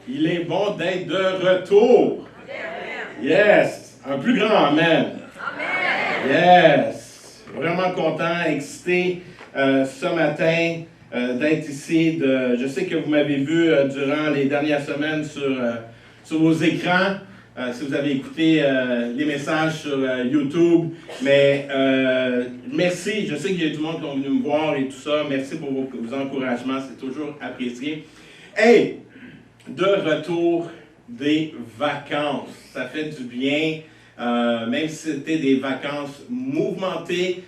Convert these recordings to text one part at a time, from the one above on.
Il est bon d'être de retour. Yes! Un plus grand amen. Yes! Vraiment content, excité ce matin d'être ici. Je sais que vous m'avez vu durant les dernières semaines sur vos écrans. Si vous avez écouté les messages sur YouTube. Mais merci, je sais qu'il y a du monde qui est venu me voir et tout ça. Merci pour vos encouragements, c'est toujours apprécié. Hey! De retour des vacances. Ça fait du bien, même si c'était des vacances mouvementées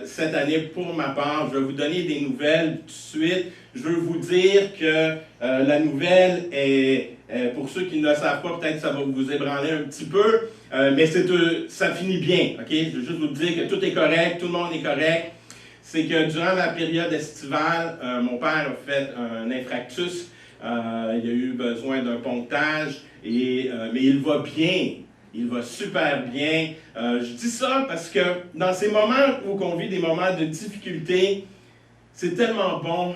cette année pour ma part. Je vais vous donner des nouvelles tout de suite. Je veux vous dire que la nouvelle est, pour ceux qui ne le savent pas, peut-être que ça va vous ébranler un petit peu, mais ça finit bien. Okay? Je veux juste vous dire que tout est correct, tout le monde est correct. C'est que durant la période estivale, mon père a fait un infarctus. Il a eu besoin d'un pontage, mais il va bien. Il va super bien. Je dis ça parce que dans ces moments où on vit des moments de difficulté, c'est tellement bon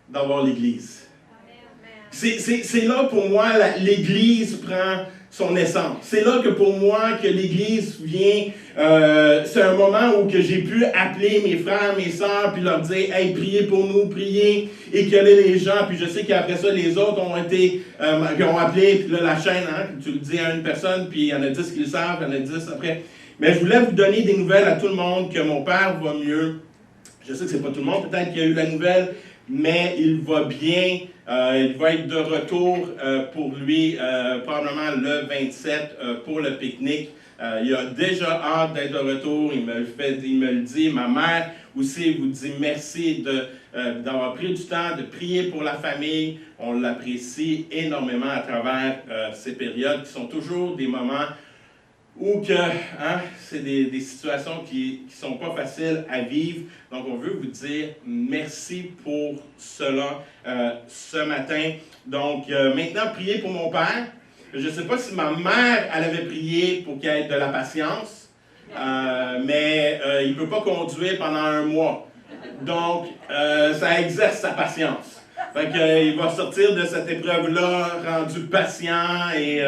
d'avoir l'Église. C'est là pour moi, l'Église prend son essence. C'est là que pour moi que l'Église vient. C'est un moment où que j'ai pu appeler mes frères, mes sœurs, puis leur dire « Hey, priez pour nous, priez », et que les gens, puis je sais qu'après ça, les autres ont appelé, puis là, la chaîne, hein, tu le dis à une personne, puis il y en a 10 qui le savent, il y en a 10 après. Mais je voulais vous donner des nouvelles à tout le monde, que mon père va mieux. Je sais que c'est pas tout le monde, peut-être qu'il y a eu la nouvelle, mais il va bien. Il va être de retour pour lui, probablement le 27 pour le pique-nique. Il a déjà hâte d'être de retour. Il me le dit. Ma mère aussi vous dit merci d'avoir pris du temps, de prier pour la famille. On l'apprécie énormément à travers ces périodes qui sont toujours des moments où c'est des situations qui ne sont pas faciles à vivre. Donc, on veut vous dire merci pour cela ce matin. Donc, maintenant, priez pour mon père. Je ne sais pas si ma mère, elle avait prié pour qu'il ait de la patience, mais il ne peut pas conduire pendant un mois. Donc, ça exerce sa patience. Fait qu'il va sortir de cette épreuve-là rendu patient et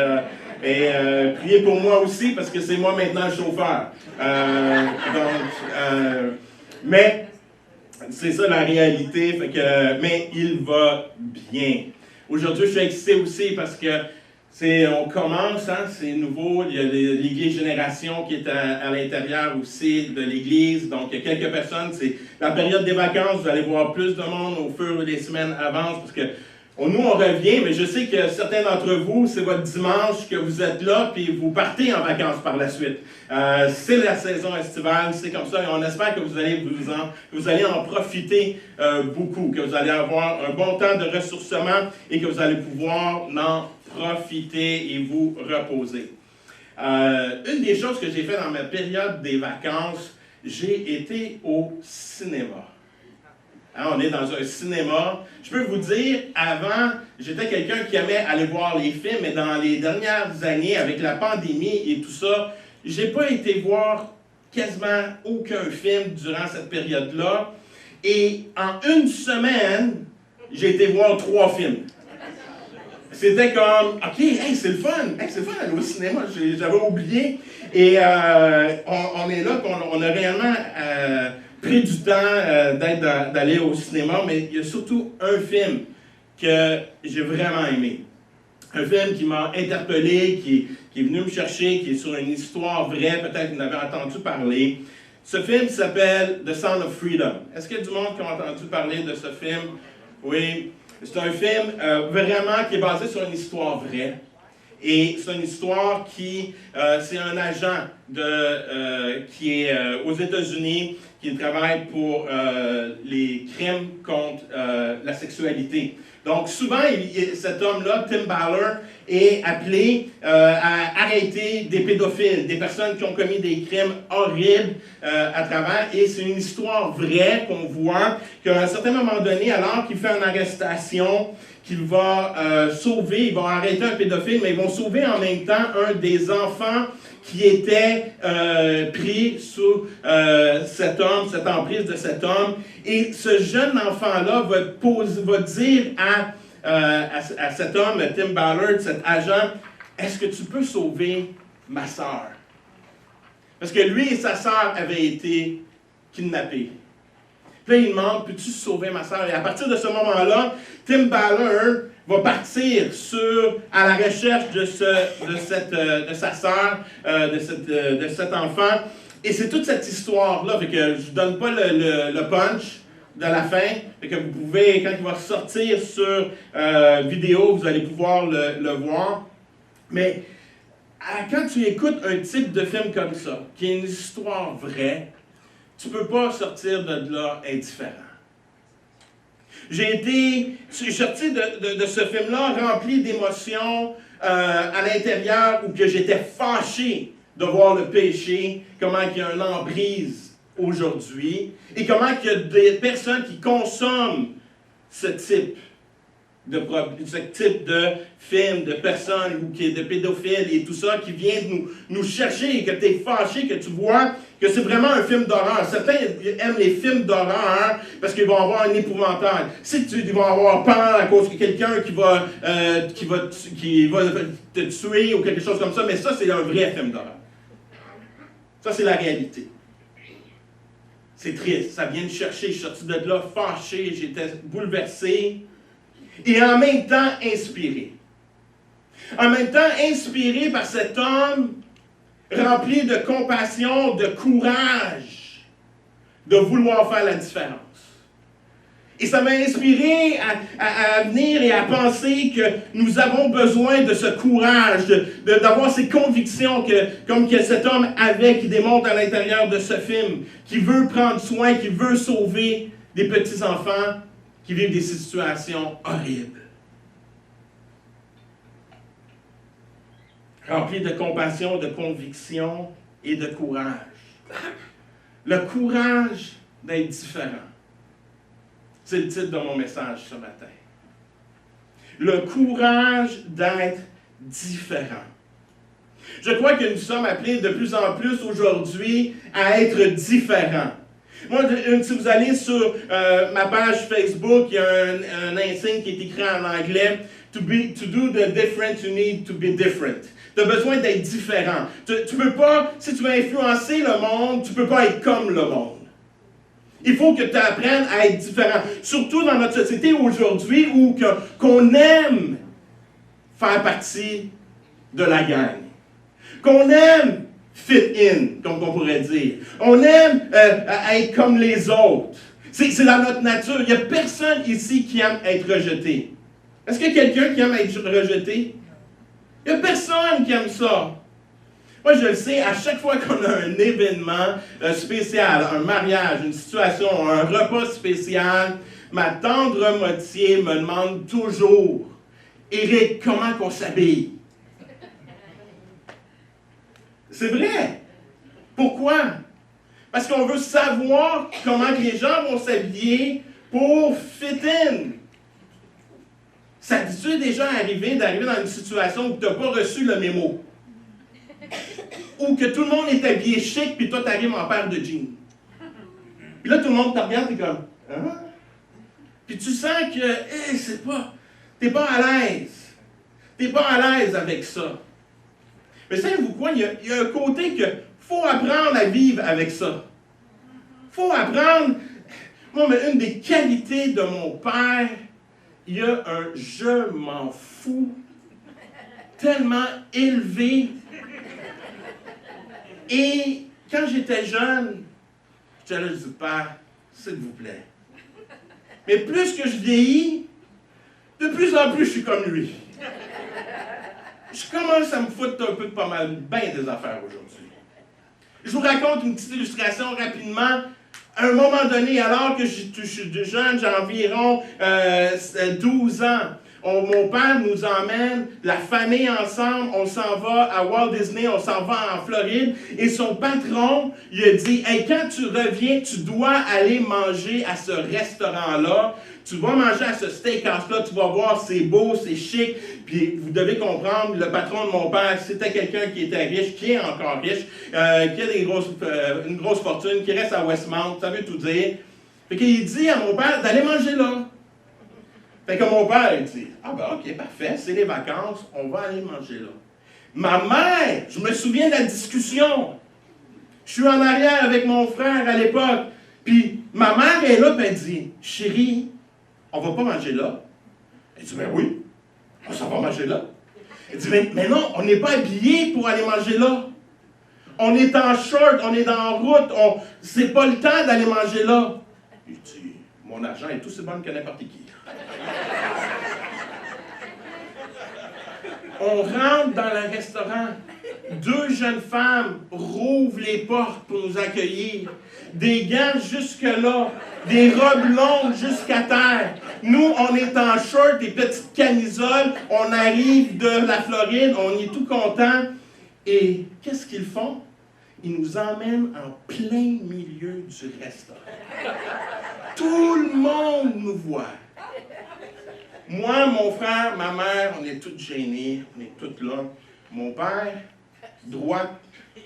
priez pour moi aussi, parce que c'est moi maintenant le chauffeur. Mais c'est ça la réalité. Mais il va bien. Aujourd'hui, je suis excité aussi parce que on commence, c'est nouveau. Il y a l'Église Génération qui est à l'intérieur aussi de l'Église. Donc, il y a quelques personnes. C'est la période des vacances. Vous allez voir plus de monde au fur des semaines avancent parce que nous, on revient, mais je sais que certains d'entre vous, c'est votre dimanche que vous êtes là, puis vous partez en vacances par la suite. C'est la saison estivale, c'est comme ça, et on espère que vous allez en profiter beaucoup, que vous allez avoir un bon temps de ressourcement et que vous allez pouvoir en profiter et vous reposer. Une des choses que j'ai fait dans ma période des vacances, j'ai été au cinéma. Hein, on est dans un cinéma. Je peux vous dire, avant, j'étais quelqu'un qui aimait aller voir les films, mais dans les dernières années, avec la pandémie et tout ça, j'ai pas été voir quasiment aucun film durant cette période-là. Et en une semaine, j'ai été voir 3 films. C'était comme, OK, hey, c'est le fun. Hey, c'est le fun d'aller au cinéma. J'avais oublié. Et on est là, on a réellement pris du temps d'aller au cinéma, mais il y a surtout un film que j'ai vraiment aimé. Un film qui m'a interpellé, qui est venu me chercher, qui est sur une histoire vraie, peut-être que vous en avez entendu parler. Ce film s'appelle The Sound of Freedom. Est-ce qu'il y a du monde qui a entendu parler de ce film? Oui. C'est un film vraiment qui est basé sur une histoire vraie. Et c'est une histoire c'est un agent qui est aux États-Unis, qui travaille pour les crimes contre la sexualité. Donc souvent, cet homme-là, Tim Ballard, est appelé à arrêter des pédophiles, des personnes qui ont commis des crimes horribles à travers. Et c'est une histoire vraie qu'on voit qu'à un certain moment donné, alors qu'il fait une arrestation, qu'il va sauver, ils vont arrêter un pédophile, mais ils vont sauver en même temps un des enfants qui était pris sous cette emprise de cet homme. Et ce jeune enfant-là va dire à cet homme, Tim Ballard, cet agent, « Est-ce que tu peux sauver ma sœur? » Parce que lui et sa sœur avaient été kidnappés. Puis là, il demande, « Peux-tu sauver ma sœur? » Et à partir de ce moment-là, Tim Ballard va partir à la recherche de sa sœur, de cet enfant. Et c'est toute cette histoire-là, fait que je ne vous donne pas le punch de la fin, fait que vous pouvez, quand il va sortir sur vidéo, vous allez pouvoir le voir. Mais quand tu écoutes un type de film comme ça, qui est une histoire vraie, tu ne peux pas sortir de là indifférent. Je suis sorti de ce film-là rempli d'émotions à l'intérieur, où que j'étais fâché de voir le péché, comment il y a une emprise aujourd'hui, et comment il y a des personnes qui consomment ce type de films, de personnes, ou de pédophiles et tout ça, qui viennent nous chercher, et que tu es fâché, que tu vois que c'est vraiment un film d'horreur. Certains aiment les films d'horreur parce qu'ils vont avoir un épouvantail. Ils vont avoir peur à cause de quelqu'un qui va te tuer ou quelque chose comme ça, mais ça, c'est un vrai film d'horreur. Ça, c'est la réalité. C'est triste. Ça vient me chercher. Je suis sorti de là fâché, j'étais bouleversé et en même temps inspiré. En même temps inspiré par cet homme rempli de compassion, de courage, de vouloir faire la différence. Et ça m'a inspiré à venir et à penser que nous avons besoin de ce courage, d'avoir ces convictions comme que cet homme avait, qui démontre à l'intérieur de ce film, qui veut prendre soin, qui veut sauver des petits-enfants qui vivent des situations horribles. Rempli de compassion, de conviction et de courage. Le courage d'être différent. C'est le titre de mon message ce matin. Le courage d'être différent. Je crois que nous sommes appelés de plus en plus aujourd'hui à être différents. Moi, si vous allez sur ma page Facebook, il y a un insigne qui est écrit en anglais. To do the different, you need to be different. Tu as besoin d'être différent. Tu peux pas, si tu veux influencer le monde, tu ne peux pas être comme le monde. Il faut que tu apprennes à être différent. Surtout dans notre société aujourd'hui où qu'on aime faire partie de la gang. Qu'on aime fit in, comme on pourrait dire. On aime être comme les autres. C'est dans notre nature. Il n'y a personne ici qui aime être rejeté. Est-ce qu'il y a quelqu'un qui aime être rejeté? Il n'y a personne qui aime ça. Moi, je le sais, à chaque fois qu'on a un événement spécial, un mariage, une situation, un repas spécial, ma tendre moitié me demande toujours, « Éric, comment qu'on s'habille? » C'est vrai. Pourquoi? Parce qu'on veut savoir comment les gens vont s'habiller pour fit in. Ça t'est déjà d'arriver dans une situation où tu n'as pas reçu le mémo? Ou que tout le monde est habillé chic, puis toi, tu arrives en paire de jeans. Puis là, tout le monde te regarde, t'es comme, hein? Puis tu sens que, t'es pas à l'aise. T'es pas à l'aise avec ça. Mais savez-vous quoi? Il y a un côté que faut apprendre à vivre avec ça. Faut apprendre. Moi, mais une des qualités de mon père, il y a un « je m'en fous » tellement élevé. Et quand j'étais jeune, j'étais là, je dis, Père, s'il vous plaît. Mais plus que je vieillis, de plus en plus je suis comme lui. Je commence à me foutre un peu de pas mal, bien des affaires aujourd'hui. Je vous raconte une petite illustration rapidement. À un moment donné, alors que je suis jeune, j'ai environ 12 ans, mon père nous emmène, la famille ensemble, on s'en va à Walt Disney, on s'en va en Floride, et son patron, il a dit, « Hey, quand tu reviens, tu dois aller manger à ce restaurant-là, tu vas manger à ce steakhouse-là, tu vas voir, c'est beau, c'est chic. » Puis vous devez comprendre, le patron de mon père, c'était quelqu'un qui était riche, qui est encore riche, qui a une grosse fortune, qui reste à Westmount, ça veut tout dire. Fait qu'il dit à mon père d'aller manger là. Fait que mon père, il dit, ah ben ok, parfait, c'est les vacances, on va aller manger là. Ma mère, je me souviens de la discussion. Je suis en arrière avec mon frère à l'époque. Puis ma mère est là, puis elle dit, chérie, on va pas manger là. Elle dit, ben oui, on s'en va manger là. Elle dit, mais non, on n'est pas habillés pour aller manger là. On est en short, on est en route, c'est pas le temps d'aller manger là. Il dit, mon argent est aussi bon que n'importe qui. On rentre dans le restaurant. 2 jeunes femmes rouvrent les portes pour nous accueillir. Des gants jusque-là, des robes longues jusqu'à terre. Nous, on est en short, des petites camisoles. On arrive de la Floride, on est tout contents. Et qu'est-ce qu'ils font? Ils nous emmènent en plein milieu du restaurant. Tout le monde nous voit. Moi, mon frère, ma mère, on est tous gênés, on est tous là. Mon père, droite,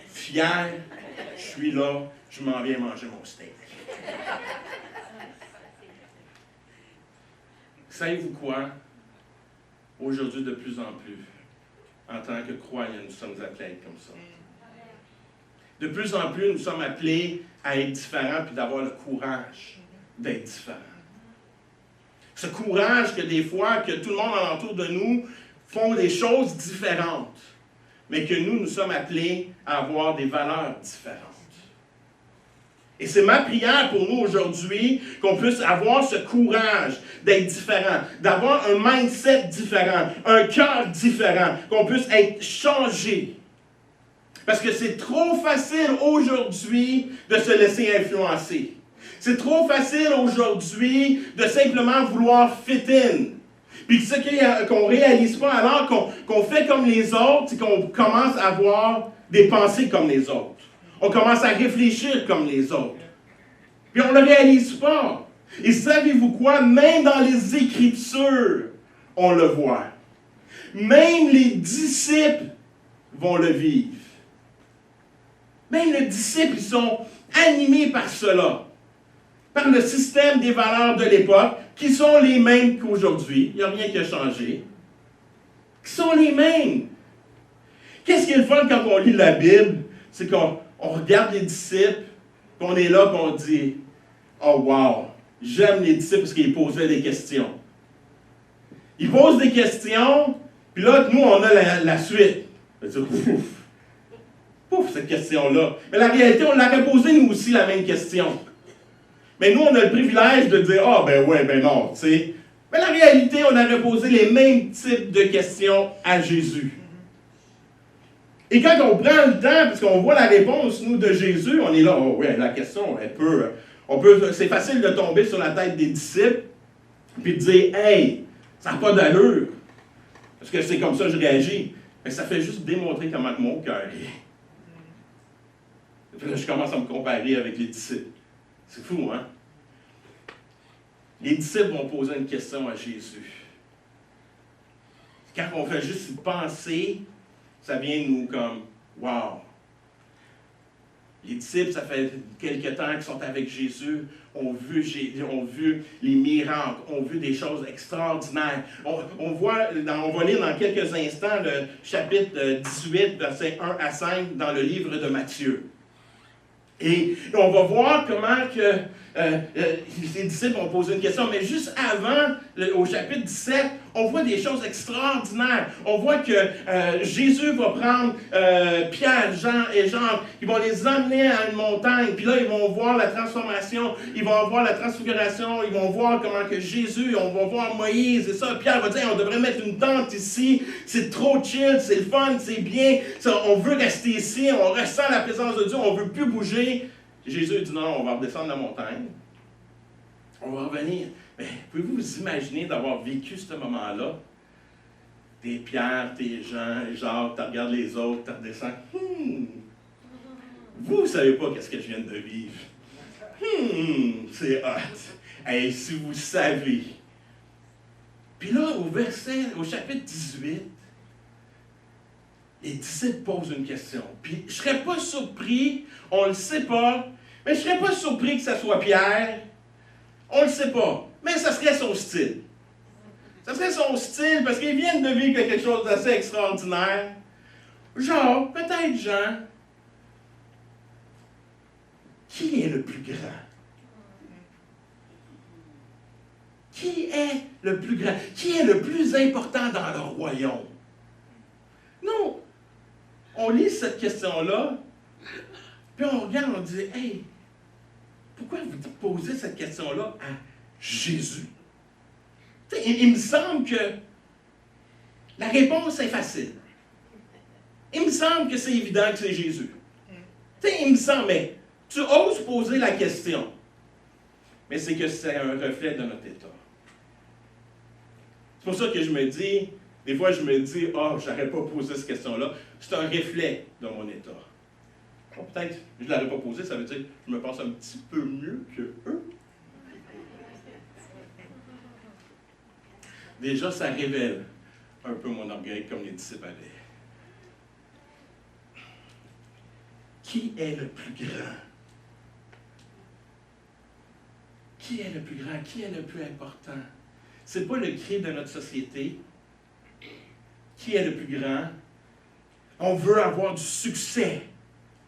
fier, je suis là, je m'en viens manger mon steak. Savez-vous quoi? Aujourd'hui, de plus en plus, en tant que croyants, nous sommes appelés à être comme ça. De plus en plus, nous sommes appelés à être différents puis d'avoir le courage d'être différents. Ce courage que des fois, que tout le monde alentour de nous font des choses différentes, mais que nous sommes appelés à avoir des valeurs différentes. Et c'est ma prière pour nous aujourd'hui qu'on puisse avoir ce courage d'être différent, d'avoir un mindset différent, un cœur différent, qu'on puisse être changé. Parce que c'est trop facile aujourd'hui de se laisser influencer. C'est trop facile aujourd'hui de simplement vouloir fit in. Puis ce qu'on ne réalise pas alors qu'on fait comme les autres, c'est qu'on commence à avoir des pensées comme les autres. On commence à réfléchir comme les autres. Puis on ne le réalise pas. Et savez-vous quoi? Même dans les Écritures, on le voit. Même les disciples vont le vivre. Même les disciples, ils sont animés par cela. Par le système des valeurs de l'époque, qui sont les mêmes qu'aujourd'hui. Il n'y a rien qui a changé. Qui sont les mêmes. Qu'est-ce qui est le fun quand on lit la Bible? C'est qu'on regarde les disciples, qu'on est là, qu'on dit « Oh wow, j'aime les disciples parce qu'ils posaient des questions. » Ils posent des questions, puis là, nous, on a la suite. On va dire « Pouf, cette question-là. » Mais la réalité, on l'aurait posé nous aussi la même question. Mais nous, on a le privilège de dire « Ah, ben ouais, ben non, tu sais. » Mais la réalité, on aurait posé les mêmes types de questions à Jésus. Et quand on prend le temps, parce qu'on voit la réponse, nous, de Jésus, on est là, oh ouais, la question, c'est facile de tomber sur la tête des disciples, puis de dire, hey, ça n'a pas d'allure, parce que c'est comme ça que je réagis. Mais ça fait juste démontrer comment mon cœur est. Puis là, je commence à me comparer avec les disciples. C'est fou, hein? Les disciples vont poser une question à Jésus. Quand on fait juste y penser, ça vient nous comme, wow! Les disciples, ça fait quelque temps qu'ils sont avec Jésus, ont vu les miracles, ont vu des choses extraordinaires. On va lire dans quelques instants le chapitre 18, versets 1 à 5 dans le livre de Matthieu. Et on va voir comment que les disciples ont posé une question, mais juste avant, au chapitre 17, on voit des choses extraordinaires. On voit que Jésus va prendre Pierre, Jean et Jean, ils vont les emmener à une montagne, puis là, ils vont voir la transformation, ils vont voir la transfiguration, ils vont voir comment que Jésus, on va voir Moïse et ça. Pierre va dire, on devrait mettre une tente ici, c'est trop chill, c'est le fun, c'est bien, ça, on veut rester ici, on ressent la présence de Dieu, on ne veut plus bouger. Jésus dit non, on va redescendre la montagne. On va revenir. Mais pouvez-vous vous imaginer d'avoir vécu ce moment-là? T'es Pierre, t'es Jean, Jacques, tu regardes les autres, tu redescends. Vous ne savez pas qu'est-ce que je viens de vivre. C'est hot. Hey, si vous savez. Puis là, au chapitre 18, les disciples posent une question. Puis je ne serais pas surpris, on ne le sait pas, mais je ne serais pas surpris que ce soit Pierre. On ne le sait pas, mais ça serait son style. Ça serait son style, parce qu'il vient de vivre quelque chose d'assez extraordinaire. Genre, peut-être Jean, qui est le plus grand? Qui est le plus grand? Qui est le plus important dans le royaume? Non. On lit cette question-là, puis on regarde, on dit, hey, pourquoi vous posez cette question-là à Jésus? Il me semble que la réponse est facile. Il me semble que c'est évident que c'est Jésus. Il me semble, mais tu oses poser la question. Mais c'est que c'est un reflet de notre état. C'est pour ça que je me dis, des fois je me dis, oh, je n'aurais pas posé cette question-là. C'est un reflet de mon état. Bon, peut-être que je ne l'aurais pas posé, ça veut dire que je me pense un petit peu mieux que eux. Déjà, ça révèle un peu mon orgueil comme les disciples avaient. Qui est le plus grand? Qui est le plus grand? Qui est le plus important? Ce n'est pas le cri de notre société. Qui est le plus grand? On veut avoir du succès.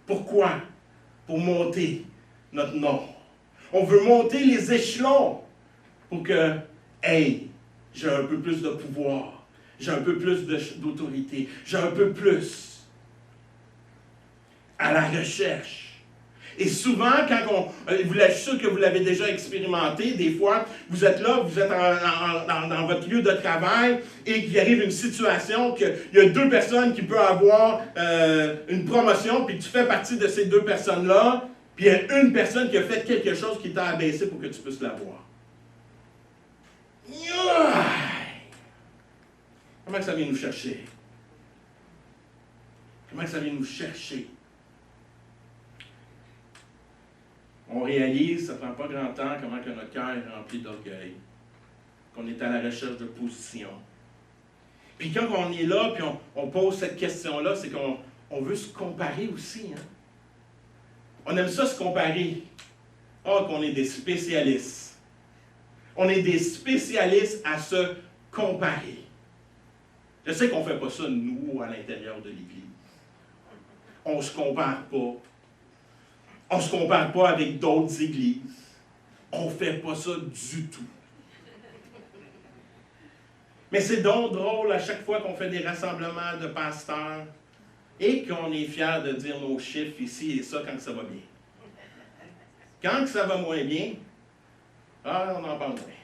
Pourquoi? Pour monter notre nom. On veut monter les échelons pour que, hey, j'ai un peu plus de pouvoir, j'ai un peu plus d'autorité, j'ai un peu plus à la recherche. Et souvent, quand je suis sûr que vous l'avez déjà expérimenté, des fois, vous êtes là, vous êtes dans votre lieu de travail et qu'il arrive une situation qu'il y a deux personnes qui peuvent avoir une promotion, puis tu fais partie de ces deux personnes-là, puis il y a une personne qui a fait quelque chose qui t'a abaissé pour que tu puisses l'avoir. Comment ça vient nous chercher? Comment ça vient nous chercher? On réalise, ça ne prend pas grand temps, comment que notre cœur est rempli d'orgueil, qu'on est à la recherche de position. Puis quand on est là, puis on pose cette question-là, c'est qu'on veut se comparer aussi. Hein? On aime ça se comparer. Oh, qu'on est des spécialistes. On est des spécialistes à se comparer. Je sais qu'on ne fait pas ça, nous, à l'intérieur de l'Église. On ne se compare pas. On ne se compare pas avec d'autres églises. On ne fait pas ça du tout. Mais c'est donc drôle à chaque fois qu'on fait des rassemblements de pasteurs et qu'on est fiers de dire nos chiffres ici et ça quand ça va bien. Quand ça va moins bien, on en parle moins.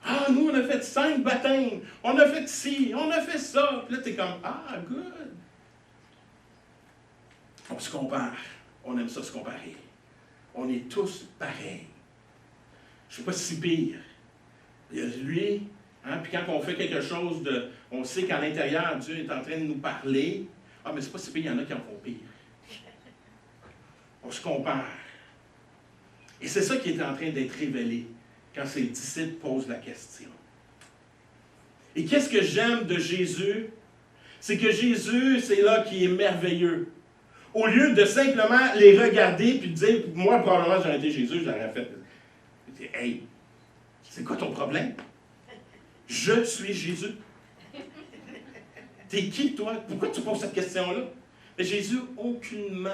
Ah, nous, on a fait 5 baptêmes, on a fait ci, on a fait ça. Puis là, tu es comme, good. On se compare. On aime ça se comparer. On est tous pareils. Je ne suis pas si pire. Il y a lui, hein, puis quand on fait quelque chose de... On sait qu'à l'intérieur, Dieu est en train de nous parler. Ah, mais c'est pas si pire, il y en a qui en font pire. On se compare. Et c'est ça qui est en train d'être révélé quand ses disciples posent la question. Et qu'est-ce que j'aime de Jésus? C'est que Jésus, c'est là qui est merveilleux. Au lieu de simplement les regarder puis de dire, moi, probablement, j'aurais été Jésus, je l'aurais fait. Hey, c'est quoi ton problème? Je suis Jésus. T'es qui, toi? Pourquoi tu poses cette question-là? Mais Jésus, aucunement.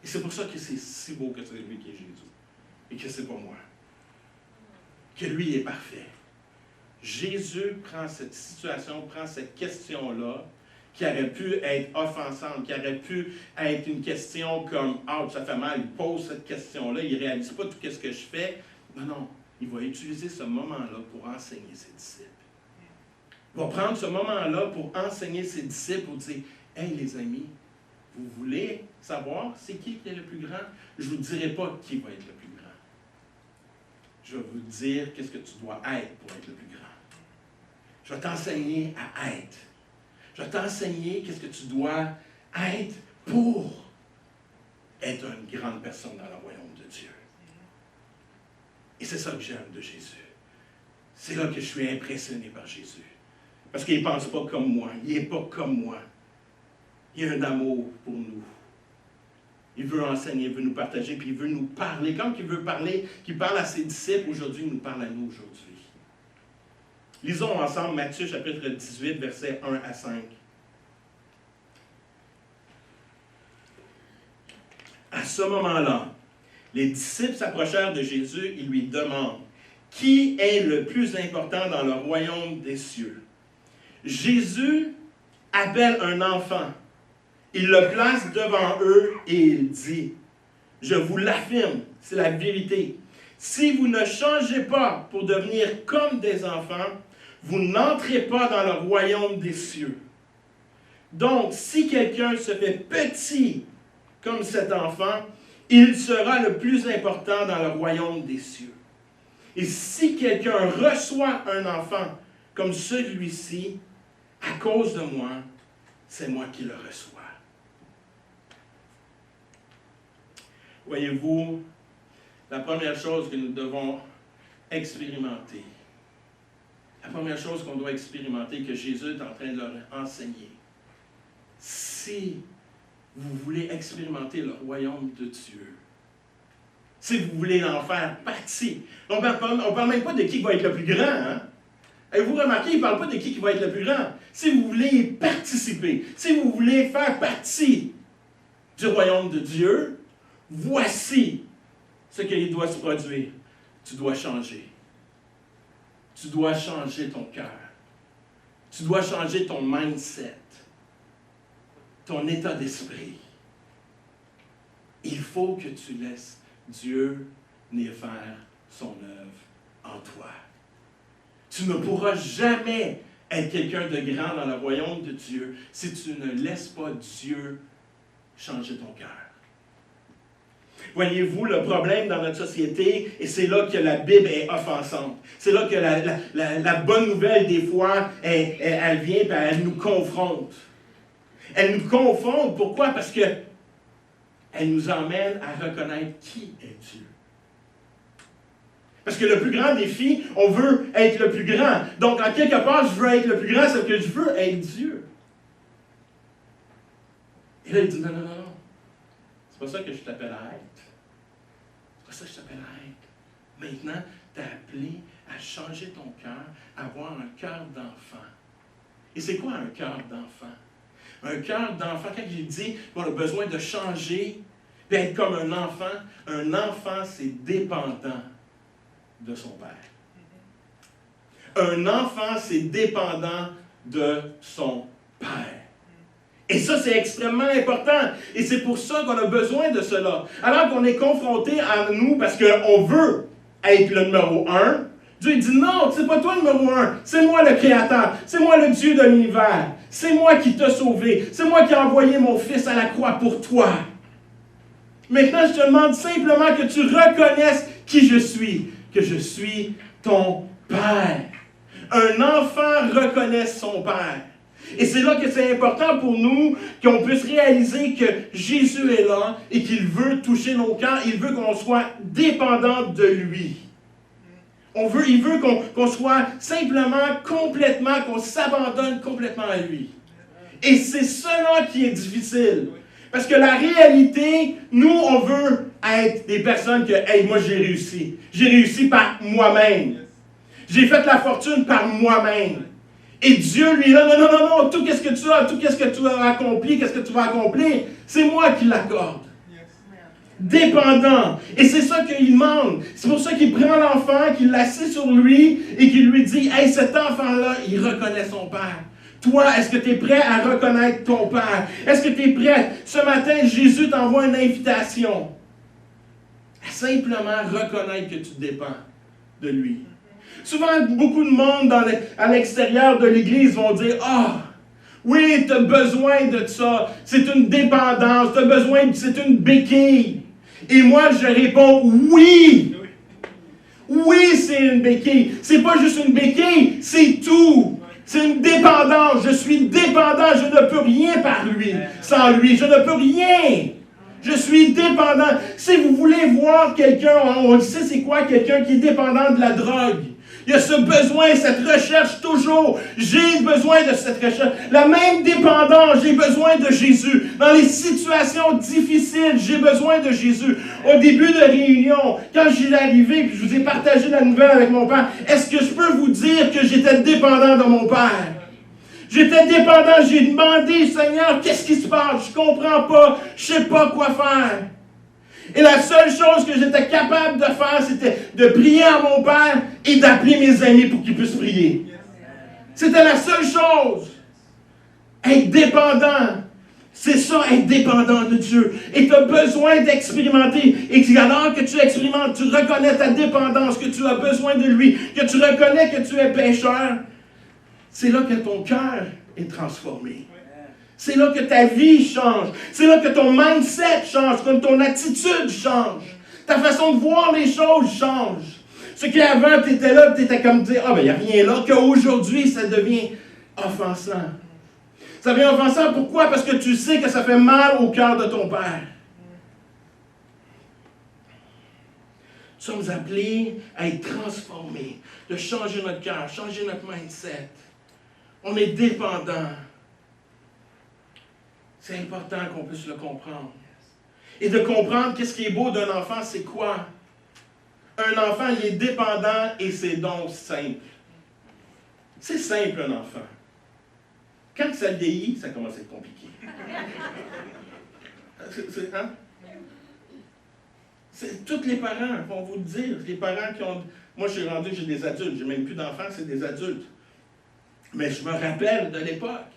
Et c'est pour ça que c'est si beau que c'est lui qui est Jésus. Et que c'est pas moi. Que lui est parfait. Jésus prend cette situation, prend cette question-là, qui aurait pu être offensante, qui aurait pu être une question comme « Ah, ça fait mal », il pose cette question-là, il ne réalise pas tout ce que je fais. Non, il va utiliser ce moment-là pour enseigner ses disciples. Il va prendre ce moment-là pour enseigner ses disciples, pour dire « Hey les amis, vous voulez savoir c'est qui est le plus grand? Je ne vous dirai pas qui va être le plus grand. Je vais vous dire qu'est-ce que tu dois être pour être le plus grand. Je vais t'enseigner à être. Je vais t'enseigner qu'est-ce que tu dois être pour être une grande personne dans le royaume de Dieu. » Et c'est ça que j'aime de Jésus. C'est là que je suis impressionné par Jésus. Parce qu'il ne pense pas comme moi. Il n'est pas comme moi. Il a un amour pour nous. Il veut enseigner, il veut nous partager, puis il veut nous parler. Comme il veut parler, qu'il parle à ses disciples aujourd'hui, il nous parle à nous aujourd'hui. Lisons ensemble Matthieu chapitre 18, versets 1 à 5. À ce moment-là, les disciples s'approchèrent de Jésus et lui demandent « Qui est le plus important dans le royaume des cieux ?» Jésus appelle un enfant. Il le place devant eux et il dit « Je vous l'affirme, c'est la vérité. Si vous ne changez pas pour devenir comme des enfants, vous n'entrez pas dans le royaume des cieux. Donc, si quelqu'un se fait petit comme cet enfant, il sera le plus important dans le royaume des cieux. Et si quelqu'un reçoit un enfant comme celui-ci, à cause de moi, c'est moi qui le reçois. » Voyez-vous, la première chose que nous devons expérimenter, la première chose qu'on doit expérimenter, que Jésus est en train de leur enseigner, si vous voulez expérimenter le royaume de Dieu, si vous voulez en faire partie, on ne parle même pas de qui va être le plus grand, hein? Avez-vous remarqué, il ne parle pas de qui va être le plus grand. Si vous voulez participer, si vous voulez faire partie du royaume de Dieu, voici ce qu'il doit se produire. Tu dois changer. Tu dois changer ton cœur. Tu dois changer ton mindset, ton état d'esprit. Il faut que tu laisses Dieu venir faire son œuvre en toi. Tu ne pourras jamais être quelqu'un de grand dans le royaume de Dieu si tu ne laisses pas Dieu changer ton cœur. Voyez-vous le problème dans notre société, et c'est là que la Bible est offensante. C'est là que la bonne nouvelle, des fois, elle vient et elle nous confronte. Elle nous confronte, pourquoi? Parce qu'elle nous emmène à reconnaître qui est Dieu. Parce que le plus grand défi, on veut être le plus grand. Donc, en quelque part, je veux être le plus grand, c'est que je veux être Dieu. Et là, il dit, non. C'est pas ça que je t'appelle à être. C'est pas ça que je t'appelle à être. Maintenant, tu es appelé à changer ton cœur, à avoir un cœur d'enfant. Et c'est quoi un cœur d'enfant? Un cœur d'enfant, quand il dit qu'on a besoin de changer, d'être comme un enfant, c'est dépendant de son père. Un enfant, c'est dépendant de son père. Et ça, c'est extrêmement important. Et c'est pour ça qu'on a besoin de cela. Alors qu'on est confronté à nous, parce qu'on veut être le numéro 1, Dieu dit non, c'est pas toi le numéro 1, c'est moi le Créateur, c'est moi le Dieu de l'univers, c'est moi qui t'ai sauvé, c'est moi qui ai envoyé mon Fils à la croix pour toi. Maintenant, je te demande simplement que tu reconnaisses qui je suis, que je suis ton Père. Un enfant reconnaît son Père. Et c'est là que c'est important pour nous qu'on puisse réaliser que Jésus est là et qu'il veut toucher nos cœurs, il veut qu'on soit dépendant de lui. Il veut qu'on soit simplement, complètement, qu'on s'abandonne complètement à lui. Et c'est cela qui est difficile. Parce que la réalité, nous, on veut être des personnes que, hey, moi j'ai réussi. J'ai réussi par moi-même. J'ai fait la fortune par moi-même. Et Dieu, lui, là, non, tout ce que tu as, tout ce que tu as accompli, qu'est-ce que tu vas accomplir, c'est moi qui l'accorde. Dépendant. Et c'est ça qu'il demande. C'est pour ça qu'il prend l'enfant, qu'il l'assied sur lui et qu'il lui dit, hey, cet enfant-là, il reconnaît son père. Toi, est-ce que tu es prêt à reconnaître ton père? Est-ce que tu es prêt? Ce matin, Jésus t'envoie une invitation à simplement reconnaître que tu dépends de lui. Souvent, beaucoup de monde à l'extérieur de l'Église vont dire, oui, tu as besoin de ça. C'est une dépendance. Tu as besoin, c'est une béquille. Et moi, je réponds, oui. Oui, c'est une béquille. C'est pas juste une béquille, c'est tout. C'est une dépendance. Je suis dépendant. Je ne peux rien par lui. Sans lui, je ne peux rien. Je suis dépendant. Si vous voulez voir quelqu'un, on sait c'est quoi quelqu'un qui est dépendant de la drogue. Il y a ce besoin, cette recherche toujours. J'ai besoin de cette recherche. La même dépendance, j'ai besoin de Jésus. Dans les situations difficiles, j'ai besoin de Jésus. Au début de réunion, quand j'y suis arrivé, puis je vous ai partagé la nouvelle avec mon père, est-ce que je peux vous dire que j'étais dépendant de mon père? J'étais dépendant, j'ai demandé, Seigneur, qu'est-ce qui se passe? Je ne comprends pas, je ne sais pas quoi faire. Et la seule chose que j'étais capable de faire, c'était de prier à mon père et d'appeler mes amis pour qu'ils puissent prier. C'était la seule chose. Être dépendant. C'est ça, être dépendant de Dieu. Et tu as besoin d'expérimenter. Et alors que tu expérimentes, tu reconnais ta dépendance, que tu as besoin de lui, que tu reconnais que tu es pécheur, c'est là que ton cœur est transformé. C'est là que ta vie change. C'est là que ton mindset change, que ton attitude change. Ta façon de voir les choses change. Ce qui avant, tu étais là, tu étais comme dire, ah ben il n'y a rien là, qu'aujourd'hui, ça devient offensant. Ça devient offensant, pourquoi? Parce que tu sais que ça fait mal au cœur de ton père. Nous sommes appelés à être transformés, de changer notre cœur, changer notre mindset. On est dépendant. C'est important qu'on puisse le comprendre. Et de comprendre qu'est-ce qui est beau d'un enfant, c'est quoi? Un enfant, il est dépendant et c'est donc simple. C'est simple, un enfant. Quand ça vieillit, ça commence à être compliqué. Hein? Tous les parents vont vous le dire. Les parents qui ont... Moi, je suis rendu, j'ai des adultes. Je n'ai même plus d'enfants, c'est des adultes. Mais je me rappelle de l'époque.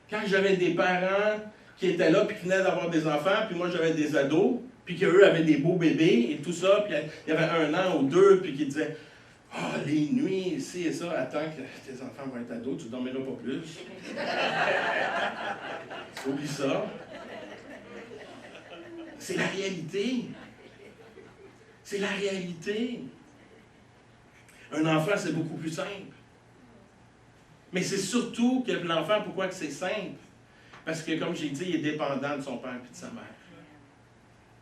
Quand j'avais des parents qui étaient là, puis qui venaient d'avoir des enfants, puis moi j'avais des ados, puis qu'eux avaient des beaux bébés et tout ça, puis il y avait 1 an ou 2, puis qui disaient « Ah, oh, les nuits, ici et ça, attends que tes enfants vont être ados, tu ne dormiras pas plus. » Oublie ça. C'est la réalité. C'est la réalité. Un enfant, c'est beaucoup plus simple. Mais c'est surtout que l'enfant, pourquoi que c'est simple? Parce que, comme j'ai dit, il est dépendant de son père et de sa mère.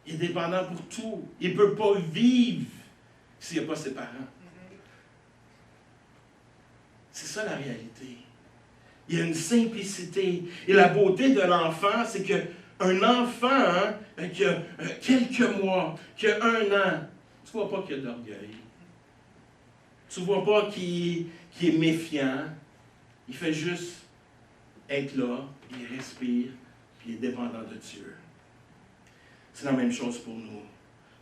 Il est dépendant pour tout. Il ne peut pas vivre s'il n'y a pas ses parents. C'est ça la réalité. Il y a une simplicité. Et la beauté de l'enfant, c'est qu'un enfant qui a quelques mois, qui a 1 an, tu ne vois pas qu'il y a d'orgueil. Tu ne vois pas qu'il est méfiant. Il fait juste être là, il respire, puis il est dépendant de Dieu. C'est la même chose pour nous.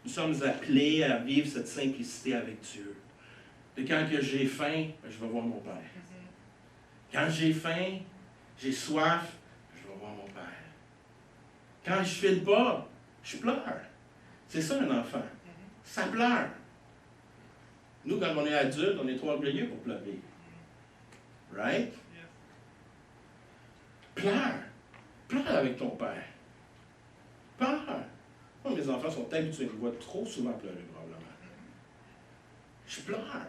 Nous sommes appelés à vivre cette simplicité avec Dieu. Et quand que j'ai faim, je vais voir mon Père. Quand j'ai faim, j'ai soif, je vais voir mon Père. Quand je ne file pas, je pleure. C'est ça un enfant. Ça pleure. Nous, quand on est adulte, on est trop orgueilleux pour pleurer. Right? Pleure. Pleure avec ton père. Pleure. Moi, mes enfants sont habitués. Ils me voient trop souvent pleurer, probablement. Je pleure.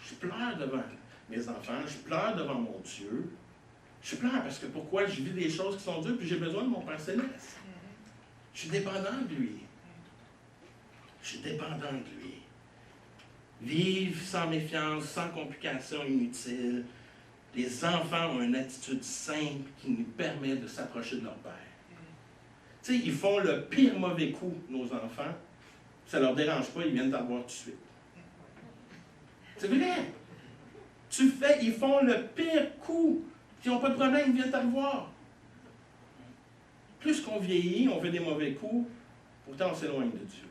Je pleure devant mes enfants. Je pleure devant mon Dieu. Je pleure parce que pourquoi? Je vis des choses qui sont dures puis j'ai besoin de mon Père Céleste. Je suis dépendant de lui. Je suis dépendant de lui. Vivre sans méfiance, sans complications inutiles. Les enfants ont une attitude simple qui nous permet de s'approcher de leur Père. Tu sais, ils font le pire mauvais coup, nos enfants. Ça ne leur dérange pas, ils viennent t'avoir tout de suite. C'est vrai. Ils font le pire coup. Ils n'ont pas de problème, ils viennent te revoir. Plus qu'on vieillit, on fait des mauvais coups, pourtant on s'éloigne de Dieu.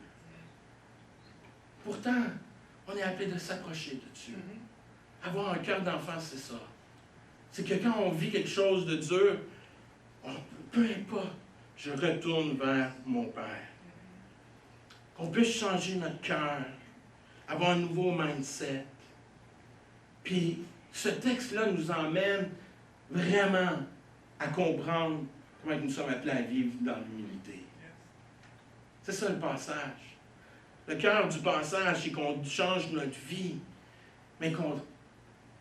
Pourtant, on est appelé de s'approcher de Dieu. Avoir un cœur d'enfant, c'est ça. C'est que quand on vit quelque chose de dur, peu importe, je retourne vers mon Père. Qu'on puisse changer notre cœur, avoir un nouveau mindset. Puis, ce texte-là nous emmène vraiment à comprendre comment nous sommes appelés à vivre dans l'humilité. C'est ça le passage. Le cœur du passage, c'est qu'on change notre vie, mais qu'on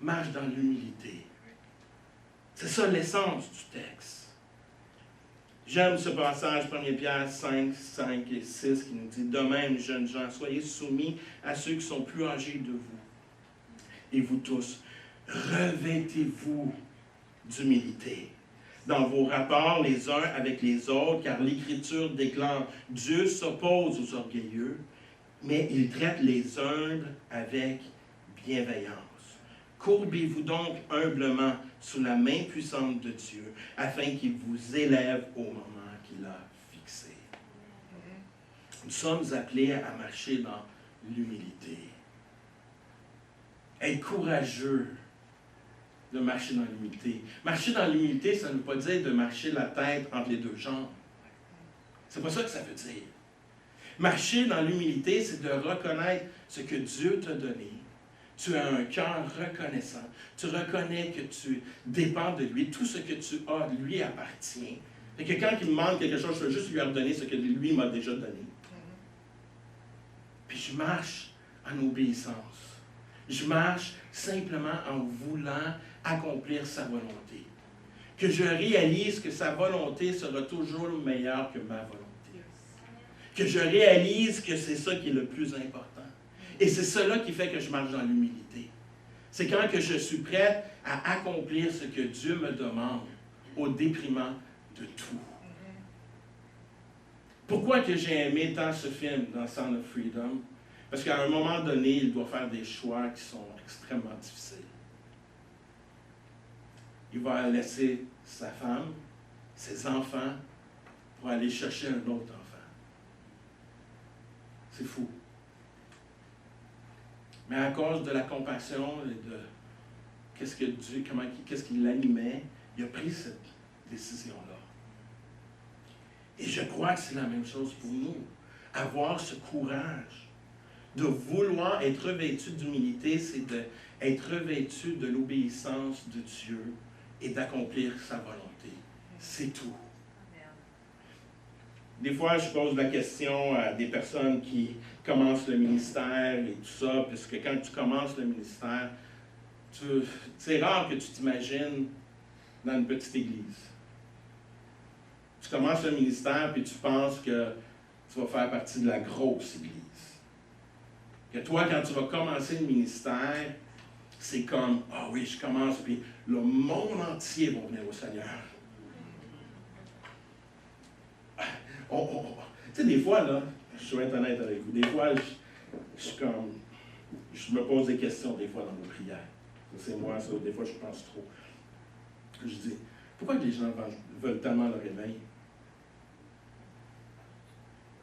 marche dans l'humilité. C'est ça l'essence du texte. J'aime ce passage, 1 Pierre 5, 5 et 6, qui nous dit « De même, jeunes gens, soyez soumis à ceux qui sont plus âgés de vous. et vous tous, revêtez-vous d'humilité dans vos rapports les uns avec les autres, car l'Écriture déclare, Dieu s'oppose aux orgueilleux, mais il traite les humbles avec bienveillance. Courbez-vous donc humblement sous la main puissante de Dieu, afin qu'il vous élève au moment qu'il a fixé. Nous sommes appelés à marcher dans l'humilité. Être courageux de marcher dans l'humilité. Marcher dans l'humilité, ça ne veut pas dire de marcher la tête entre les deux jambes. C'est pas ça que ça veut dire. Marcher dans l'humilité, c'est de reconnaître ce que Dieu t'a donné. Tu as un cœur reconnaissant. Tu reconnais que tu dépends de lui. Tout ce que tu as lui appartient. Et que quand il me demande quelque chose, je veux juste lui redonner ce que lui m'a déjà donné. Puis je marche en obéissance. Je marche simplement en voulant accomplir sa volonté. Que je réalise que sa volonté sera toujours meilleure que ma volonté. Que je réalise que c'est ça qui est le plus important. Et c'est cela qui fait que je marche dans l'humilité. C'est quand que je suis prêt à accomplir ce que Dieu me demande au déprimant de tout. Pourquoi que j'ai aimé tant ce film dans Sound of Freedom? Parce qu'à un moment donné, il doit faire des choix qui sont extrêmement difficiles. Il va laisser sa femme, ses enfants, pour aller chercher un autre enfant. C'est fou. Mais à cause de la compassion et de qu'est-ce que Dieu, qu'est-ce qui l'animait, il a pris cette décision-là. Et je crois que c'est la même chose pour nous. Avoir ce courage de vouloir être revêtu d'humilité, c'est d'être revêtu de l'obéissance de Dieu et d'accomplir sa volonté. C'est tout. Des fois, je pose la question à des personnes qui commencent le ministère et tout ça, parce que quand tu commences le ministère, c'est rare que tu t'imagines dans une petite église. Tu commences le ministère puis tu penses que tu vas faire partie de la grosse église. Que toi, quand tu vas commencer le ministère, c'est comme, ah oui, je commence, puis le monde entier va venir au Seigneur. Tu sais, des fois, là, je vais être honnête avec vous, des fois, je me pose des questions, des fois, dans nos prières. C'est moi, ça, des fois, je pense trop. Je dis, pourquoi les gens veulent tellement le réveil?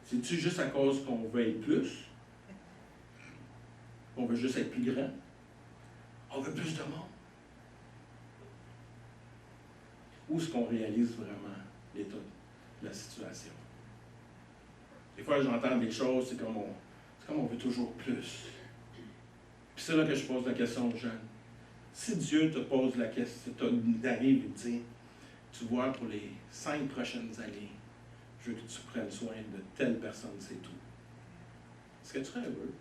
C'est-tu juste à cause qu'on veut être plus? On veut juste être plus grand? On veut plus de monde? Où est-ce qu'on réalise vraiment l'état de la situation? Des fois, j'entends des choses, c'est comme on veut toujours plus. Puis c'est là que je pose la question aux jeunes. Si Dieu te pose la question, t'arrive et te dit, tu vois, pour les 5 prochaines années, je veux que tu prennes soin de telle personne, c'est tout. Est-ce que tu serais heureux?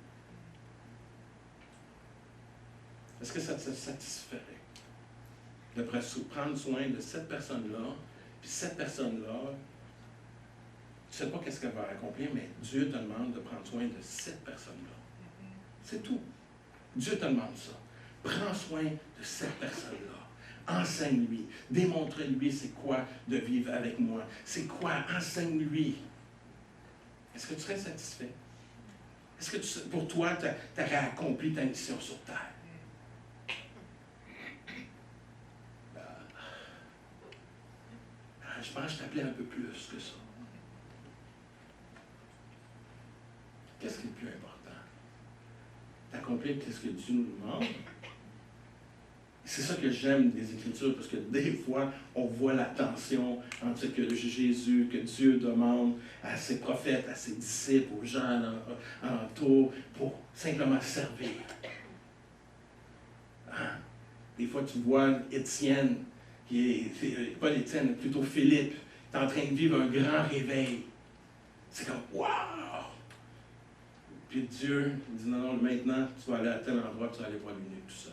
Est-ce que ça te satisferait de prendre soin de cette personne-là, puis cette personne-là, tu ne sais pas qu'est-ce qu'elle va accomplir, mais Dieu te demande de prendre soin de cette personne-là. C'est tout. Dieu te demande ça. Prends soin de cette personne-là. Enseigne-lui. Démontre-lui c'est quoi de vivre avec moi. C'est quoi? Enseigne-lui. Est-ce que tu serais satisfait? Est-ce que pour toi, tu aurais accompli ta mission sur terre? Je pense que je t'appelais un peu plus que ça. Qu'est-ce qui est le plus important? D'accomplir ce que Dieu nous demande. C'est ça que j'aime des Écritures, parce que des fois, on voit la tension entre ce que Jésus, que Dieu demande à ses prophètes, à ses disciples, aux gens alentour, pour simplement servir. Hein? Des fois, tu vois Étienne, pas Étienne, plutôt Philippe, est en train de vivre un grand réveil. C'est comme, waouh! Puis Dieu dit, non, maintenant, tu vas aller à tel endroit, tu vas aller voir l'unique tout seul.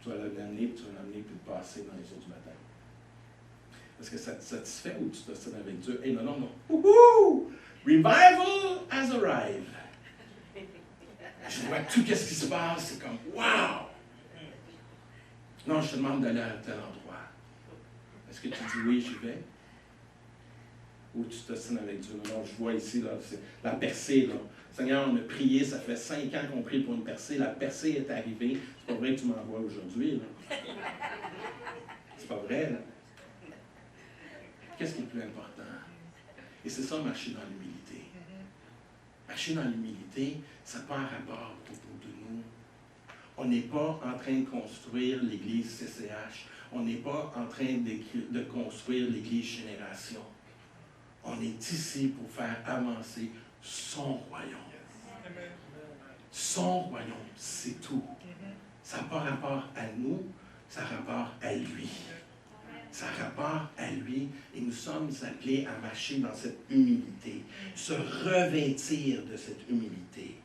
Tu vas l'amener, puis tu vas l'amener, puis le passer dans les eaux du baptême. Est-ce que ça te satisfait ou tu t'ostines avec Dieu? Hey, non. Wouhou! Revival has arrived. Je vois tout ce qui se passe, c'est comme, wow! Non, je te demande d'aller à tel endroit. Est-ce que tu dis oui, j'y vais? Ou tu t'ostines avec Dieu? Non, je vois ici, là, c'est la percée, là. Seigneur, on a prié, ça fait 5 ans qu'on prie pour une percée. La percée est arrivée. C'est pas vrai que tu m'envoies aujourd'hui, là. C'est pas vrai, là. Qu'est-ce qui est le plus important? Et c'est ça, marcher dans l'humilité. Marcher dans l'humilité, ça n'a pas un rapport autour de nous. On n'est pas en train de construire l'Église CCH. On n'est pas en train de construire l'Église Génération. On est ici pour faire avancer son royaume. Son royaume, c'est tout. Ça n'a pas rapport à nous, ça a rapport à lui. Ça a rapport à lui et nous sommes appelés à marcher dans cette humilité, se revêtir de cette humilité.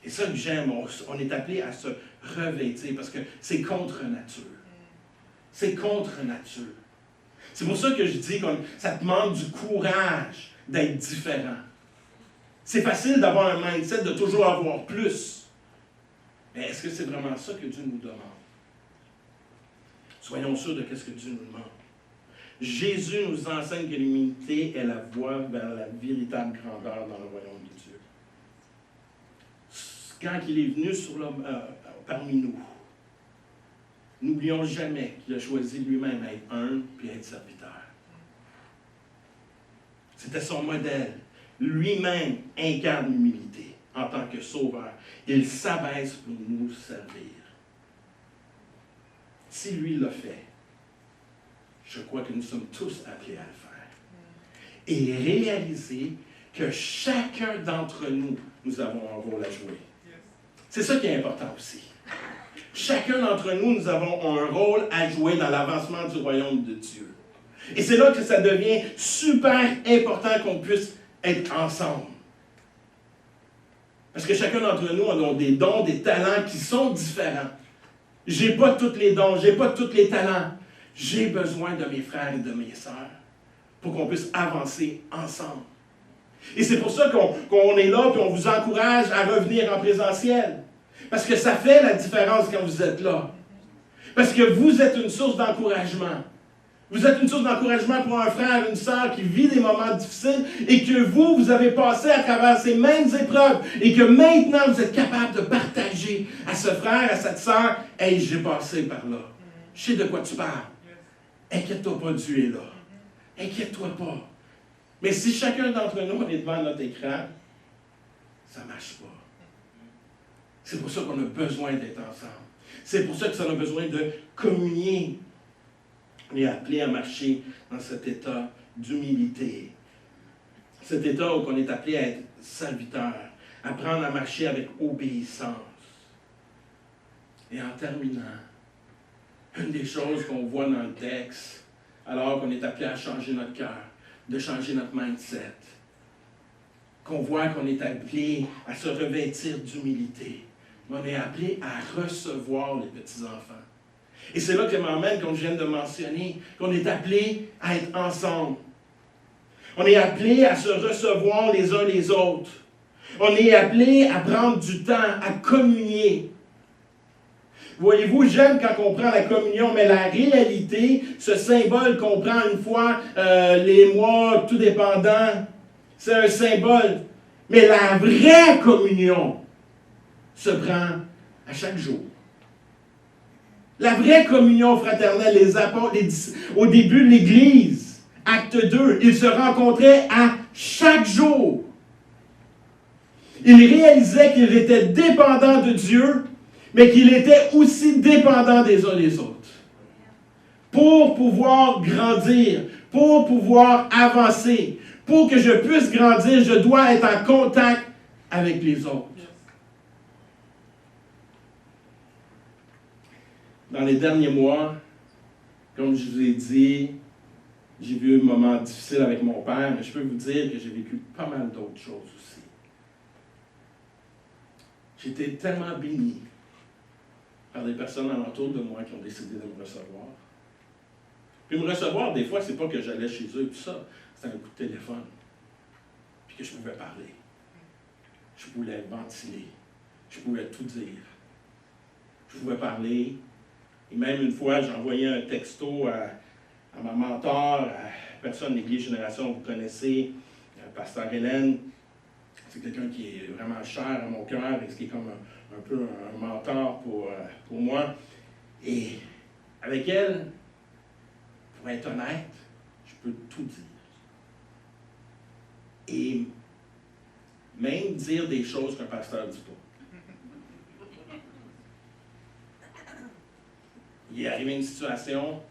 Et ça que j'aime, on est appelé à se revêtir parce que c'est contre nature. C'est contre nature. C'est pour ça que je dis que ça demande du courage d'être différent. C'est facile d'avoir un mindset de toujours avoir plus. Mais est-ce que c'est vraiment ça que Dieu nous demande? Soyons sûrs de ce que Dieu nous demande. Jésus nous enseigne que l'humilité est la voie vers la véritable grandeur dans le royaume de Dieu. Quand il est venu parmi nous, n'oublions jamais qu'il a choisi lui-même à être humble puis à être serviteur. C'était son modèle. Lui-même incarne l'humilité en tant que sauveur. Il s'abaisse pour nous servir. Si lui l'a fait, je crois que nous sommes tous appelés à le faire. Et réaliser que chacun d'entre nous, nous avons un rôle à jouer. C'est ça qui est important aussi. Chacun d'entre nous, nous avons un rôle à jouer dans l'avancement du royaume de Dieu. Et c'est là que ça devient super important qu'on puisse être ensemble. Parce que chacun d'entre nous a des dons, des talents qui sont différents. J'ai pas tous les dons, j'ai pas tous les talents. J'ai besoin de mes frères et de mes sœurs pour qu'on puisse avancer ensemble. Et c'est pour ça qu'on est là et on vous encourage à revenir en présentiel. Parce que ça fait la différence quand vous êtes là. Parce que vous êtes une source d'encouragement. Vous êtes une source d'encouragement pour un frère, une sœur qui vit des moments difficiles et que vous avez passé à travers ces mêmes épreuves et que maintenant vous êtes capable de partager à ce frère, à cette sœur, « Hey, j'ai passé par là. Je sais de quoi tu parles. Inquiète-toi pas, Dieu est là. Inquiète-toi pas. » Mais si chacun d'entre nous est devant notre écran, ça ne marche pas. C'est pour ça qu'on a besoin d'être ensemble. C'est pour ça que ça a besoin de communier. On est appelé à marcher dans cet état d'humilité. Cet état où on est appelé à être serviteur, apprendre à marcher avec obéissance. Et en terminant, une des choses qu'on voit dans le texte, alors qu'on est appelé à changer notre cœur, de changer notre mindset, qu'on voit qu'on est appelé à se revêtir d'humilité. On est appelé à recevoir les petits-enfants. Et c'est là que m'emmène, comme je viens de mentionner, qu'on est appelé à être ensemble. On est appelé à se recevoir les uns les autres. On est appelé à prendre du temps, à communier. Voyez-vous, j'aime quand on prend la communion, mais la réalité, ce symbole qu'on prend une fois les mois, tout dépendant, c'est un symbole. Mais la vraie communion se prend à chaque jour. La vraie communion fraternelle, les apôtres, au début de l'Église, acte 2, ils se rencontraient à chaque jour. Ils réalisaient qu'ils étaient dépendants de Dieu, mais qu'ils étaient aussi dépendants des uns des autres. Pour pouvoir grandir, pour pouvoir avancer, pour que je puisse grandir, je dois être en contact avec les autres. Dans les derniers mois, comme je vous ai dit, j'ai vu un moment difficile avec mon père, mais je peux vous dire que j'ai vécu pas mal d'autres choses aussi. J'ai été tellement béni par des personnes alentour de moi qui ont décidé de me recevoir. Puis me recevoir, des fois, c'est pas que j'allais chez eux et tout ça. C'était un coup de téléphone. Puis que je pouvais parler. Je pouvais ventiler. Je pouvais tout dire. Je pouvais parler Et même une fois, j'ai envoyé un texto à ma mentor, à personne de l'Église Génération, vous connaissez, Pasteur Hélène. C'est quelqu'un qui est vraiment cher à mon cœur et qui est comme un peu un mentor pour moi. Et avec elle, pour être honnête, je peux tout dire. Et même dire des choses qu'un pasteur ne dit pas. Il est arrivé une situation,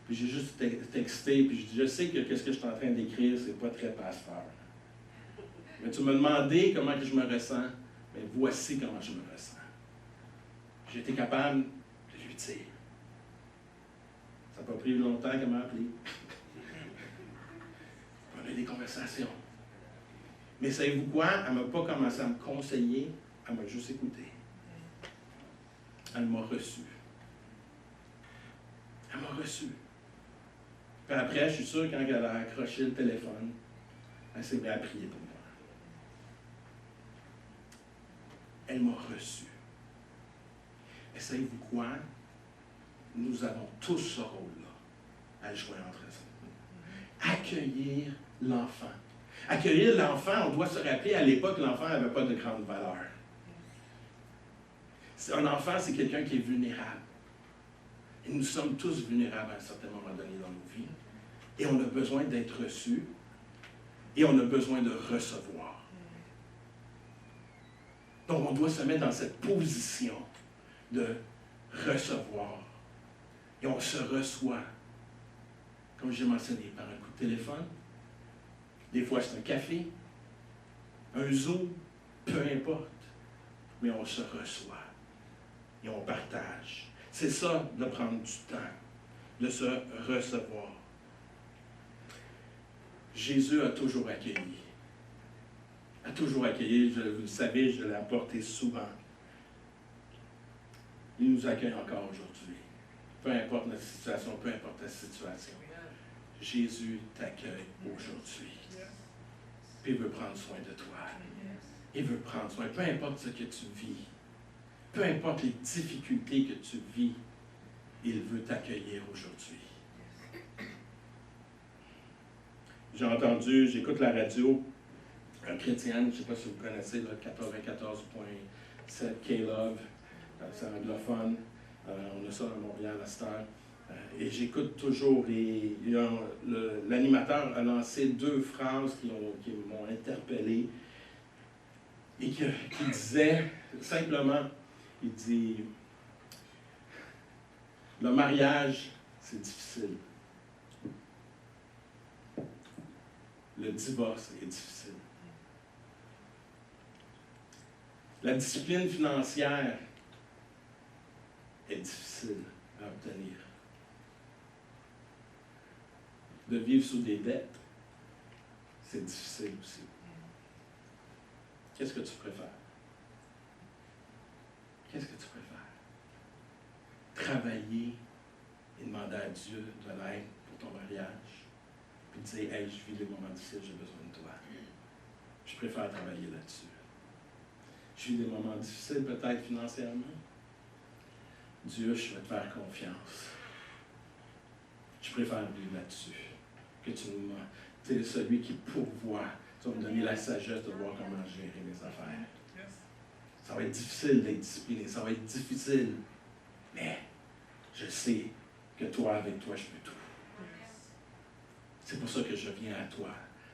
puis j'ai juste texté, puis je dis, je sais que ce que je suis en train d'écrire, c'est pas très pasteur. Mais tu m'as demandé comment que je me ressens, mais voici comment je me ressens. J'ai été capable de lui dire. Ça n'a pas pris longtemps qu'elle m'a appelé. On a eu des conversations. Mais savez-vous quoi? Elle ne m'a pas commencé à me conseiller, elle m'a juste écouté. Elle m'a reçu. Elle m'a reçu. Puis après, je suis sûr, quand elle a accroché le téléphone, elle s'est mise à prier pour moi. Elle m'a reçu. Et savez-vous quoi? Nous avons tous ce rôle-là à jouer entre nous. Accueillir l'enfant. Accueillir l'enfant, on doit se rappeler, à l'époque, l'enfant n'avait pas de grande valeur. Un enfant, c'est quelqu'un qui est vulnérable. Et nous sommes tous vulnérables à un certain moment donné dans nos vies. Et on a besoin d'être reçus. Et on a besoin de recevoir. Donc, on doit se mettre dans cette position de recevoir. Et on se reçoit, comme j'ai mentionné, par un coup de téléphone. Des fois, c'est un café, un Zoom, peu importe. Mais on se reçoit et on partage. C'est ça, de prendre du temps, de se recevoir. Jésus a toujours accueilli. A toujours accueilli, vous le savez, je l'ai apporté souvent. Il nous accueille encore aujourd'hui. Peu importe notre situation, peu importe ta situation. Jésus t'accueille aujourd'hui. Puis il veut prendre soin de toi. Il veut prendre soin, peu importe ce que tu vis, peu importe les difficultés que tu vis, il veut t'accueillir aujourd'hui. J'écoute la radio chrétienne, je ne sais pas si vous connaissez, le 94.7 K-Love, c'est anglophone, on a ça à Montréal à cette heure. Et j'écoute toujours, l'animateur a lancé 2 phrases qui m'ont interpellé et qui disaient simplement, il dit, le mariage, c'est difficile. Le divorce est difficile. La discipline financière est difficile à obtenir. De vivre sous des dettes, c'est difficile aussi. Qu'est-ce que tu préfères? Qu'est-ce que tu préfères? Travailler et demander à Dieu de l'aide pour ton mariage, puis dire, hey, je vis des moments difficiles, j'ai besoin de toi. Je préfère travailler là-dessus. Je vis des moments difficiles, peut-être financièrement. Dieu, je vais te faire confiance. Je préfère vivre là-dessus. Que tu es celui qui pourvoit. Tu vas me donner la sagesse de voir comment gérer mes affaires. Ça va être difficile d'être discipliné. Ça va être difficile. Mais je sais que toi, avec toi, je peux tout. C'est pour ça que je viens à toi.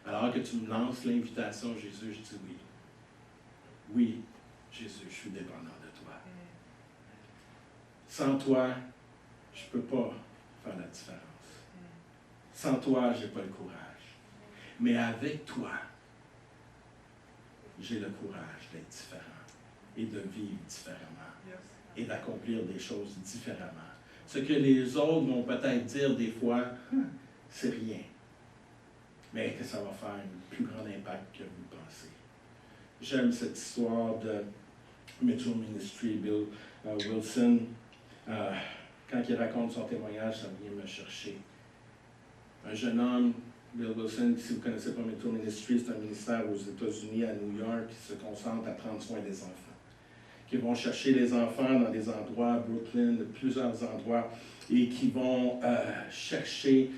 Alors que tu me lances l'invitation, Jésus, je dis oui. Oui, Jésus, je suis dépendant de toi. Sans toi, je ne peux pas faire la différence. Sans toi, je n'ai pas le courage. Mais avec toi, j'ai le courage d'être différent et de vivre différemment et d'accomplir des choses différemment. Ce que les autres vont peut-être dire des fois, c'est rien. Mais que ça va faire un plus grand impact que vous pensez. J'aime cette histoire de Mitchell Ministry, Bill Wilson. Quand il raconte son témoignage, ça vient me chercher. Un jeune homme, Bill Wilson, si vous ne connaissez pas Mitchell Ministry, c'est un ministère aux États-Unis, à New York, qui se concentre à prendre soin des enfants, qui vont chercher les enfants dans des endroits, Brooklyn, de plusieurs endroits, et qui vont chercher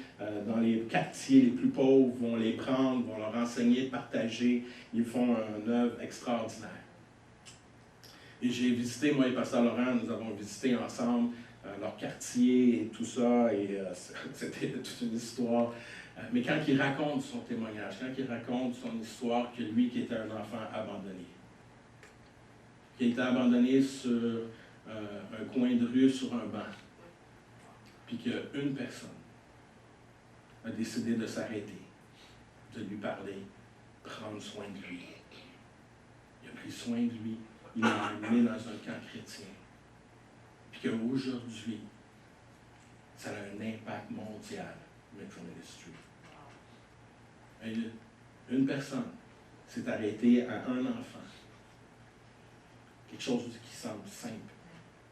dans les quartiers les plus pauvres, vont les prendre, vont leur enseigner, partager. Ils font une œuvre extraordinaire. Et j'ai visité, moi et Pasteur Laurent, nous avons visité ensemble leur quartier et tout ça, et c'était toute une histoire. Mais quand il raconte son témoignage, quand il raconte son histoire, que lui qui était un enfant abandonné, qui a été abandonné sur un coin de rue, sur un banc, puis qu'une personne a décidé de s'arrêter, de lui parler, prendre soin de lui. Il a pris soin de lui, il l'a amené dans un camp chrétien. Puis qu'aujourd'hui, ça a un impact mondial, Metro Ministry. Une personne s'est arrêtée à un enfant. Quelque chose qui semble simple,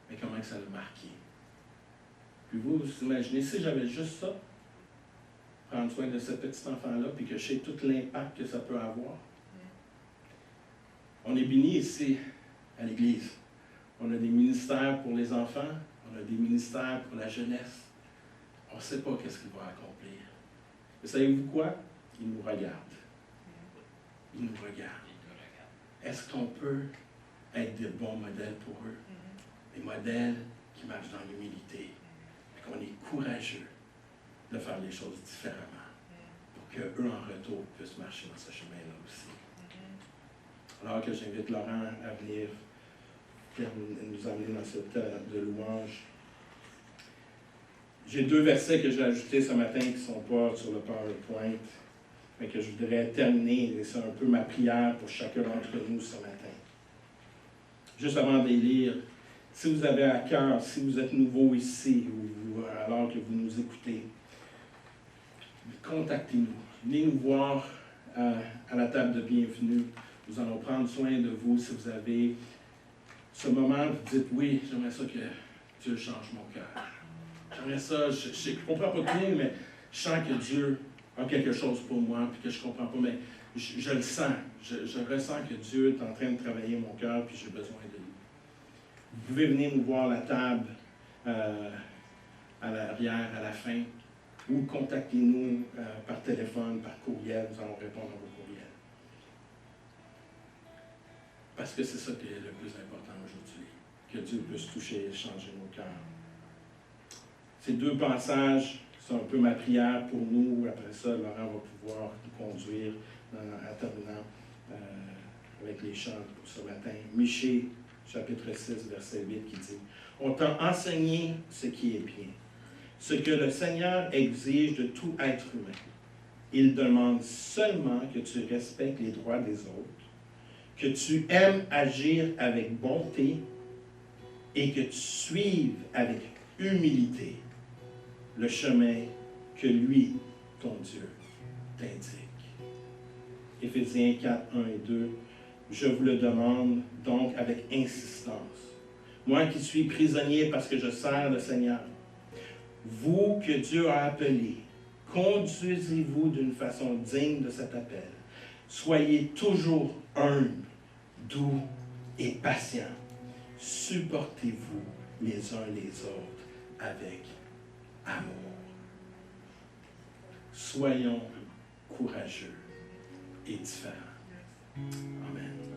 mais comment ça l'a marqué. Puis vous imaginez, si j'avais juste ça, prendre soin de ce petit enfant-là, puis que je sais tout l'impact que ça peut avoir. On est bénis ici, à l'Église. On a des ministères pour les enfants, on a des ministères pour la jeunesse. On ne sait pas qu'est-ce qu'il va accomplir. Mais savez-vous quoi? Il nous regarde. Il nous regarde. Est-ce qu'on peut être des bons modèles pour eux? Des modèles qui marchent dans l'humilité. Et qu'on est courageux de faire les choses différemment. Pour qu'eux, en retour, puissent marcher dans ce chemin-là aussi. Alors que j'invite Laurent à venir nous amener dans ce temps de louange. J'ai 2 versets que j'ai ajoutés ce matin qui ne sont pas sur le PowerPoint, mais que je voudrais terminer, et c'est un peu ma prière pour chacun d'entre nous ce matin. Juste avant de les lire, si vous avez à cœur, si vous êtes nouveau ici, ou alors que vous nous écoutez, contactez-nous. Venez nous voir à la table de bienvenue. Nous allons prendre soin de vous si vous avez ce moment, vous dites oui, j'aimerais ça que Dieu change mon cœur. J'aimerais ça, je ne comprends pas tout, mais je sens que Dieu a quelque chose pour moi, puis que je ne comprends pas, mais je le sens. Je ressens que Dieu est en train de travailler mon cœur, puis j'ai besoin de lui. Vous pouvez venir nous voir à la table, à l'arrière, à la fin, ou contactez-nous par téléphone, par courriel, nous allons répondre à vos courriels. Parce que c'est ça qui est le plus important aujourd'hui, que Dieu puisse toucher et changer nos cœurs. Ces 2 passages sont un peu ma prière pour nous. Après ça, Laurent va pouvoir nous conduire en terminant avec les chants pour ce matin. Michée, chapitre 6, verset 8, qui dit « On t'a enseigné ce qui est bien, ce que le Seigneur exige de tout être humain. Il demande seulement que tu respectes les droits des autres, que tu aimes agir avec bonté et que tu suives avec humilité le chemin que lui, ton Dieu, t'indique. » Éphésiens 4, 1 et 2. Je vous le demande donc avec insistance. Moi qui suis prisonnier parce que je sers le Seigneur, vous que Dieu a appelé, conduisez-vous d'une façon digne de cet appel. Soyez toujours humbles, doux et patients. Supportez-vous les uns les autres avec amour. Soyons courageux et différents. Amen.